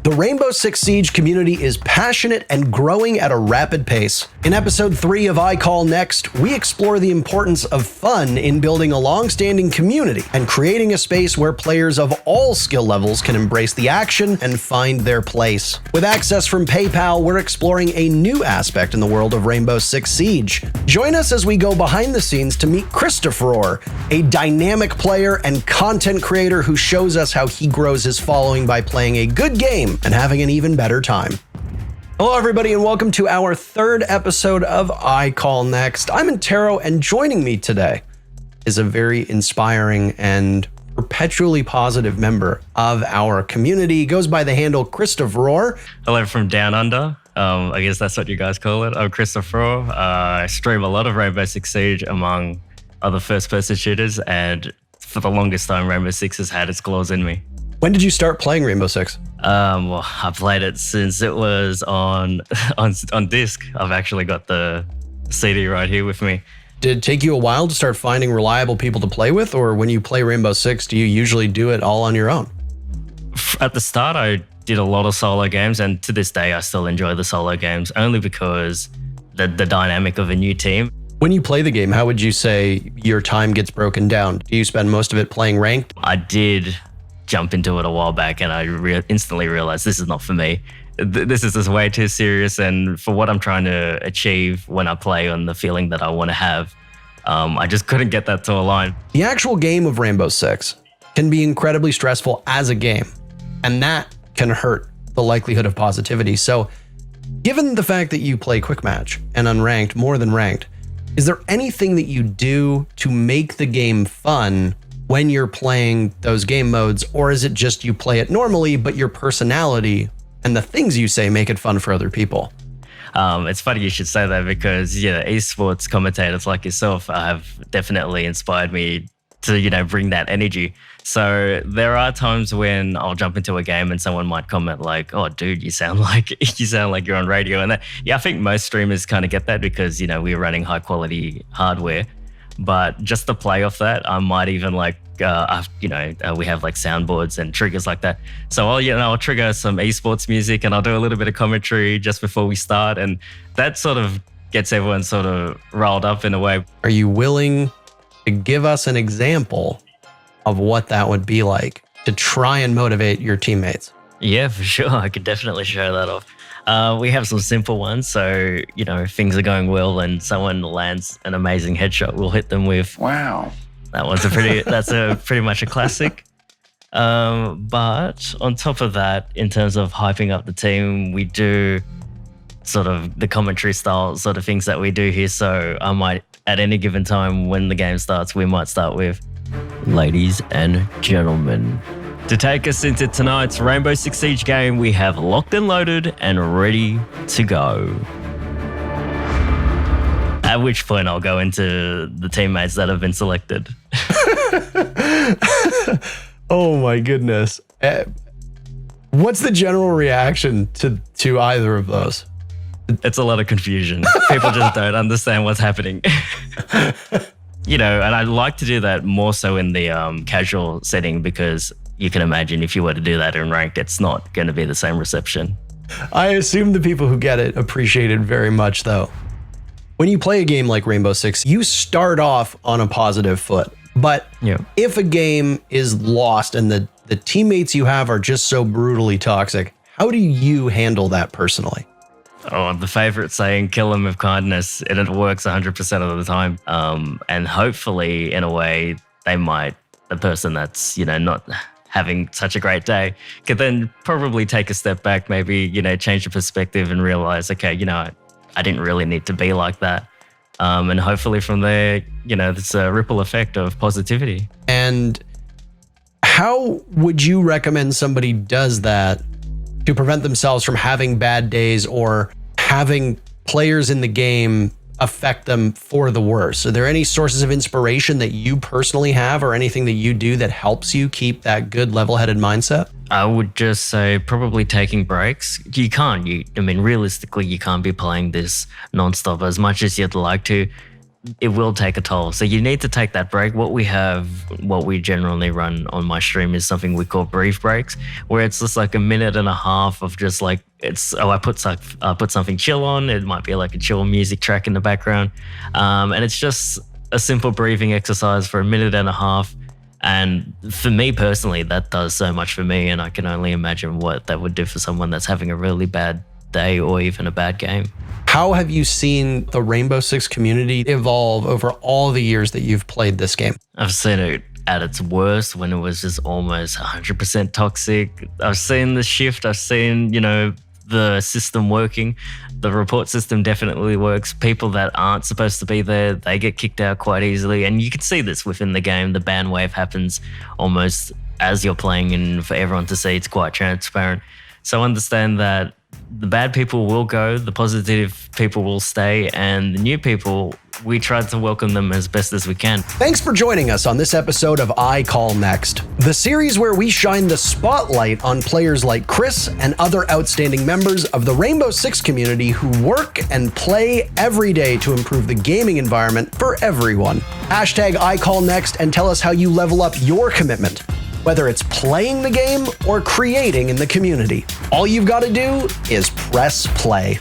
The Rainbow Six Siege community is passionate and growing at a rapid pace. In episode 3 of I Call Next, we explore the importance of fun in building a long-standing community and creating a space where players of all skill levels can embrace the action and find their place. With access from PayPal, we're exploring a new aspect in the world of Rainbow Six Siege. Join us as we go behind the scenes to meet Christopher, a dynamic player and content creator who shows us how he grows his following by playing a good game and having an even better time. Hello everybody and welcome to our 3rd episode of I Call Next. I'm Antero and joining me today is a very inspiring and perpetually positive member of our community. He goes by the handle Christopher. Hello from Down Under. I guess that's what you guys call it. I'm Christopher. I stream a lot of Rainbow Six Siege among other first-person shooters, and for the longest time, Rainbow Six has had its claws in me. When did you start playing Rainbow Six? Well, I played it since it was on disc. I've actually got the CD right here with me. Did it take you a while to start finding reliable people to play with, or when you play Rainbow Six, do you usually do it all on your own? At the start, I did a lot of solo games, and to this day, I still enjoy the solo games, only because the dynamic of a new team. When you play the game, how would you say your time gets broken down? Do you spend most of it playing ranked? I did jump into it a while back, and I instantly realized this is not for me. This is just way too serious, and for what I'm trying to achieve when I play on the feeling that I want to have, I just couldn't get that to align. The actual game of Rainbow Six can be incredibly stressful as a game, and that can hurt the likelihood of positivity. So given the fact that you play quick match and unranked more than ranked, is there anything that you do to make the game fun when you're playing those game modes, or is it just you play it normally, but your personality and the things you say make it fun for other people? It's funny you should say that because, esports commentators like yourself have definitely inspired me to, bring that energy. So there are times when I'll jump into a game and someone might comment like, "Oh, dude, you sound like you're on radio." And I think most streamers kind of get that because, we're running high quality hardware. But just to play off that, I might even we have like soundboards and triggers like that. So I'll trigger some esports music and I'll do a little bit of commentary just before we start. And that sort of gets everyone sort of riled up in a way. Are you willing to give us an example of what that would be like to try and motivate your teammates? Yeah, for sure. I could definitely show that off. We have some simple ones. So, if things are going well and someone lands an amazing headshot, we'll hit them with, "Wow." That's pretty much a classic. But on top of that, in terms of hyping up the team, we do sort of the commentary style sort of things that we do here. So I might, at any given time when the game starts, we might start with, "Ladies and gentlemen." To take us into tonight's Rainbow Six Siege game, we have locked and loaded and ready to go. At which point I'll go into the teammates that have been selected. Oh my goodness. What's the general reaction to either of those? It's a lot of confusion. People just don't understand what's happening. And I like to do that more so in the casual setting because you can imagine if you were to do that in ranked, it's not going to be the same reception. I assume the people who get it appreciate it very much, though. When you play a game like Rainbow Six, you start off on a positive foot. But if a game is lost and the teammates you have are just so brutally toxic, how do you handle that personally? Oh, the favorite saying, "Kill them with kindness," and it works 100% of the time. And hopefully, in a way, the person that's, not having such a great day could then probably take a step back, maybe, change the perspective and realize, okay, I didn't really need to be like that. And hopefully from there, there's a ripple effect of positivity. And how would you recommend somebody does that to prevent themselves from having bad days or having players in the game affect them for the worse? Are there any sources of inspiration that you personally have or anything that you do that helps you keep that good level-headed mindset? I would just say probably taking breaks. You can't, realistically, you can't be playing this nonstop as much as you'd like to. it will take a toll. So you need to take that break. What we generally run on my stream is something we call brief breaks, where it's just like a minute and a half of just like, I put something chill on. It might be like a chill music track in the background. And it's just a simple breathing exercise for a minute and a half. And for me personally, that does so much for me. And I can only imagine what that would do for someone that's having a really bad day or even a bad game. How have you seen the Rainbow Six community evolve over all the years that you've played this game? I've seen it at its worst when it was just almost 100% toxic. I've seen the shift. I've seen, the system working. The report system definitely works. People that aren't supposed to be there, they get kicked out quite easily. And you can see this within the game. The ban wave happens almost as you're playing, and for everyone to see, it's quite transparent. So understand that the bad people will go, the positive people will stay, and the new people, we try to welcome them as best as we can. Thanks for joining us on this episode of I Call Next, the series where we shine the spotlight on players like Chris and other outstanding members of the Rainbow Six community who work and play every day to improve the gaming environment for everyone. Hashtag I Call Next and tell us how you level up your commitment, whether it's playing the game or creating in the community. All you've got to do is press play.